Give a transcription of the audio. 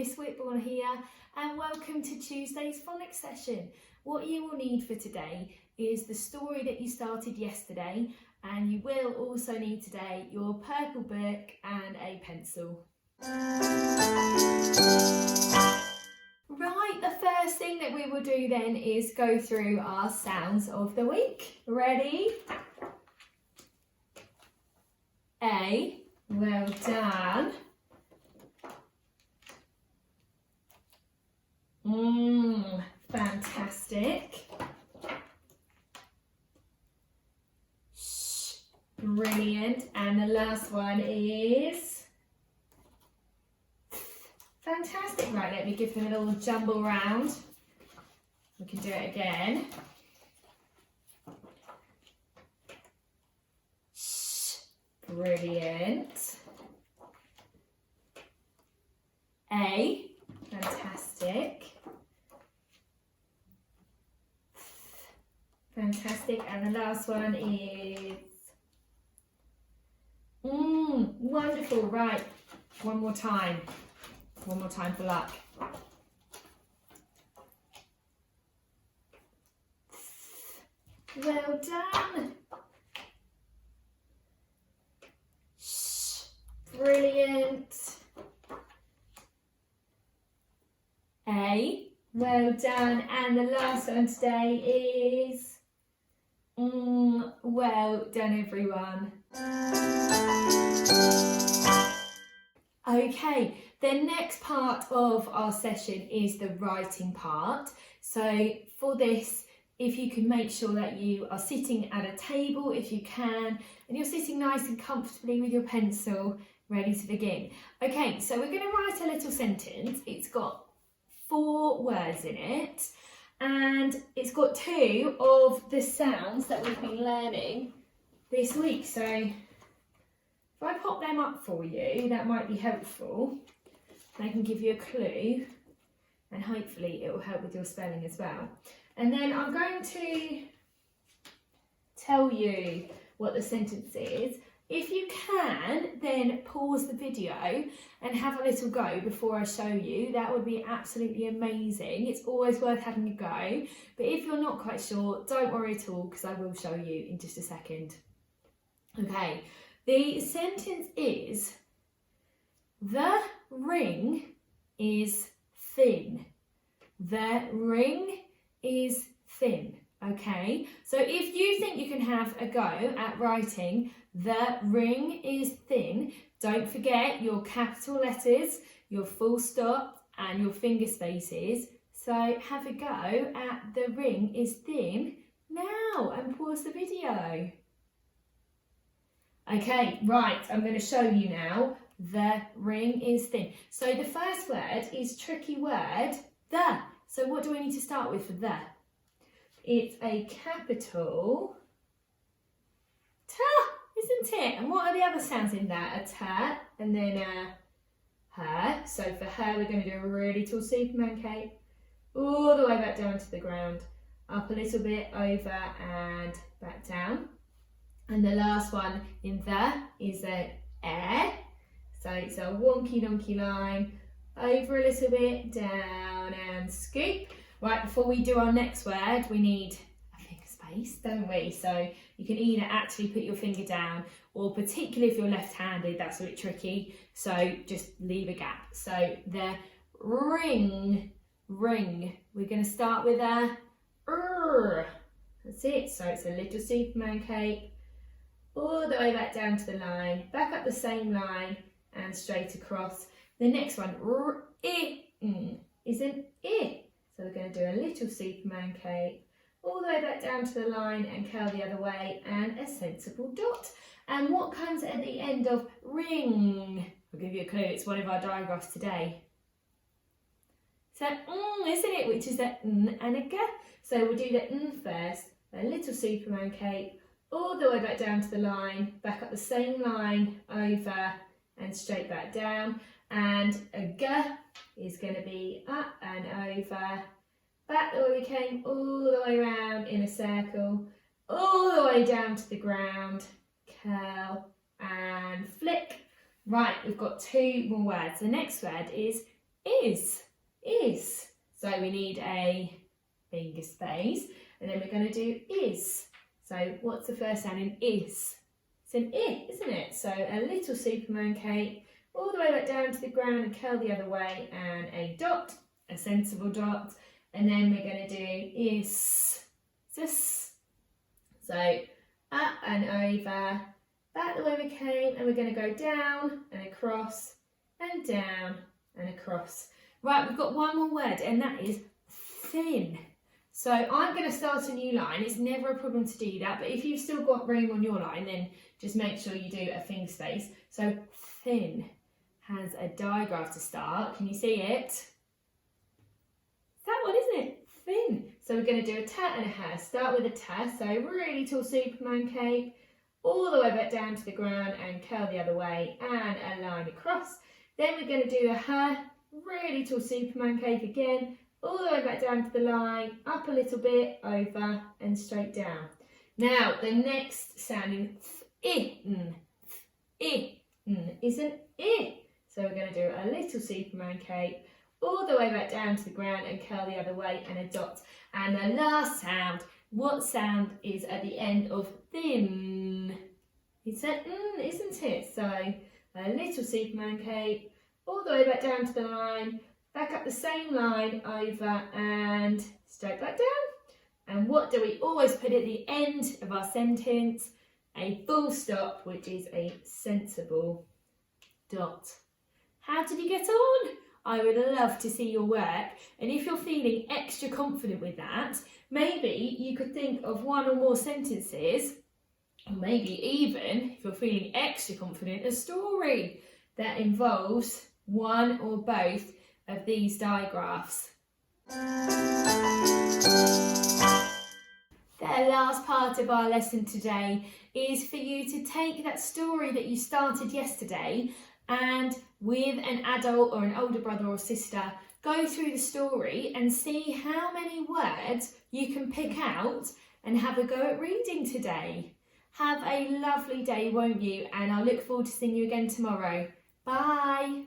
Miss Whitbourne here, and welcome to Tuesday's Phonics session. What you will need for today is the story that you started yesterday, and you will also need today your purple book and a pencil. Right, the first thing that we will do then is go through our sounds of the week. Ready? A, well done. Fantastic. Shh, brilliant. And the last one is fantastic. Right, let me give them a little jumble round. We can do it again. Shh, brilliant. A, fantastic. Fantastic, and the last one is wonderful. Right, one more time for luck. Well done. Shh, brilliant. A, well done, and the last one today is well done, everyone. Okay, the next part of our session is the writing part. So for this, if you can make sure that you are sitting at a table if you can, and you're sitting nice and comfortably with your pencil ready to begin. Okay, so we're going to write a little sentence. It's got 4 words in it, and it's got 2 of the sounds that we've been learning this week. So if I pop them up for you, that might be helpful. They can give you a clue, and hopefully it will help with your spelling as well. And then I'm going to tell you what the sentence is. If you can, then pause the video and have a little go before I show you. That would be absolutely amazing. It's always worth having a go. But if you're not quite sure, don't worry at all, because I will show you in just a second. Okay, the sentence is, the ring is thin. The ring is thin. Okay, so if you think you can have a go at writing the ring is thin, don't forget your capital letters, your full stop and your finger spaces. So have a go at the ring is thin now and pause the video. Okay, right, I'm going to show you now. The ring is thin. So the first word is tricky word, the. So what do we need to start with for the? It's a capital T, isn't it? And what are the other sounds in that? A T and then a her. So for her, we're going to do a really tall Superman cape all the way back down to the ground, up a little bit, over and back down. And the last one in the is an air. So it's a wonky donkey line, over a little bit, down and scoop. Right, before we do our next word, we need a finger space, don't we? So you can either actually put your finger down, or particularly if you're left-handed, that's a bit tricky. So just leave a gap. So the ring. We're going to start with a R. That's it. So it's a little Superman cape, all the way back down to the line, back up the same line and straight across. The next one, is an I. So we're going to do a little Superman cape, all the way back down to the line and curl the other way, and a sensible dot. And what comes at the end of ring? I'll give you a clue, it's one of our diagraphs today. So isn't it, which is a N and a G. So we'll do the N first, a little Superman cape, all the way back down to the line, back up the same line, over and straight back down. And a G is going to be up and over, back the way we came, all the way around in a circle, all the way down to the ground, curl and flick. Right, we've got 2 more words. The next word is is. So we need a finger space, and then we're going to do is. So what's the first sound in is? It's an I, isn't it? So a little Superman cape, all the way back down to the ground and curl the other way, and a dot, a sensible dot, and then we're going to do is. So up and over, back the way we came, and we're going to go down and across and down and across. Right, we've got one more word, and that is thin. So I'm going to start a new line. It's never a problem to do that, but if you've still got room on your line, then just make sure you do a finger space. So thin has a digraph to start. Can you see it? It's that one, isn't it? Thin. So we're going to do a tat and a ha. Start with a tat, so really tall Superman cape, all the way back down to the ground and curl the other way and a line across. Then we're going to do a ha, really tall Superman cape again, all the way back down to the line, up a little bit, over and straight down. Now the next sound in is an I. So we're going to do a little Superman cape, all the way back down to the ground and curl the other way and a dot. And the last sound, what sound is at the end of thin? It's an isn't it? So a little Superman cape, all the way back down to the line, back up the same line, over and straight back down. And what do we always put at the end of our sentence? A full stop, which is a sensible dot. How did you get on? I would love to see your work, and if you're feeling extra confident with that, maybe you could think of one or more sentences, or maybe even, if you're feeling extra confident, a story that involves one or both of these digraphs. The last part of our lesson today is for you to take that story that you started yesterday and with an adult or an older brother or sister, go through the story and see how many words you can pick out and have a go at reading today. Have a lovely day, won't you? And I'll look forward to seeing you again tomorrow. Bye.